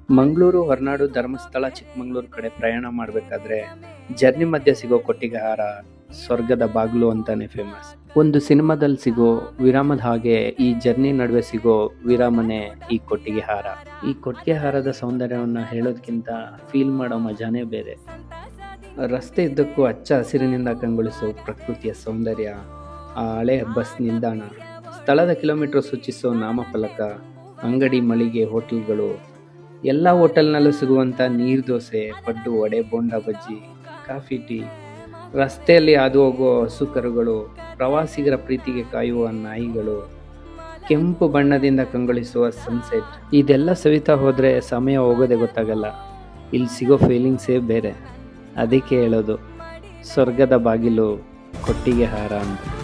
ಮಂಗಳೂರು, ಹೊರನಾಡು, ಧರ್ಮಸ್ಥಳ, ಚಿಕ್ಕಮಗಳೂರು ಕಡೆ ಪ್ರಯಾಣ ಮಾಡಬೇಕಾದ್ರೆ ಜರ್ನಿ ಮಧ್ಯೆ ಸಿಗೋ ಕೊಟ್ಟಿಗೆ ಆಹಾರ ಸ್ವರ್ಗದ ಬಾಗಿಲು ಅಂತಾನೆ ಫೇಮಸ್. ಒಂದು ಸಿನಿಮಾದಲ್ಲಿ ಸಿಗೋ ವಿರಾಮದ ಹಾಗೆ ಈ ಜರ್ನಿ ನಡುವೆ ಸಿಗೋ ವಿರಾಮನೆ ಈ ಕೊಟ್ಟಿಗೆ ಆಹಾರ. ಈ ಕೊಟ್ಟಿಗೆ ಆಹಾರದ ಸೌಂದರ್ಯವನ್ನು ಹೇಳೋದಕ್ಕಿಂತ ಫೀಲ್ ಮಾಡೋ ಮಜಾನೇ ಬೇರೆ. ರಸ್ತೆ ಇದ್ದಕ್ಕೂ ಹಚ್ಚ ಹಸಿರಿನಿಂದ ಕಂಗೊಳಿಸೋ ಪ್ರಕೃತಿಯ ಸೌಂದರ್ಯ, ಆ ಹಳೆ ಬಸ್ ನಿಲ್ದಾಣ, ಸ್ಥಳದ ಕಿಲೋಮೀಟರ್ ಸೂಚಿಸೋ ನಾಮಫಲಕ, ಅಂಗಡಿ, ಮಳಿಗೆ, ಹೋಟೆಲ್ಗಳು, ಎಲ್ಲ ಹೋಟೆಲ್ನಲ್ಲೂ ಸಿಗುವಂಥ ನೀರು ದೋಸೆ, ಪಡ್ಡು, ವಡೆ, ಬೋಂಡ, ಬಜ್ಜಿ, ಕಾಫಿ, ಟೀ, ರಸ್ತೆಯಲ್ಲಿ ಹಾದು ಹೋಗೋ ಹಸು ಕರುಗಳು, ಪ್ರವಾಸಿಗರ ಪ್ರೀತಿಗೆ ಕಾಯುವ ನಾಯಿಗಳು, ಕೆಂಪು ಬಣ್ಣದಿಂದ ಕಂಗೊಳಿಸುವ ಸನ್ಸೆಟ್, ಇದೆಲ್ಲ ಸವಿತಾ ಹೋದರೆ ಸಮಯ ಹೋಗೋದೇ ಗೊತ್ತಾಗಲ್ಲ. ಇಲ್ಲಿ ಸಿಗೋ ಫೀಲಿಂಗ್ಸೇ ಬೇರೆ. ಅದಕ್ಕೆ ಹೇಳೋದು ಸ್ವರ್ಗದ ಬಾಗಿಲು ಕೊಟ್ಟಿಗೆ ಆಹಾರ ಅಂತ.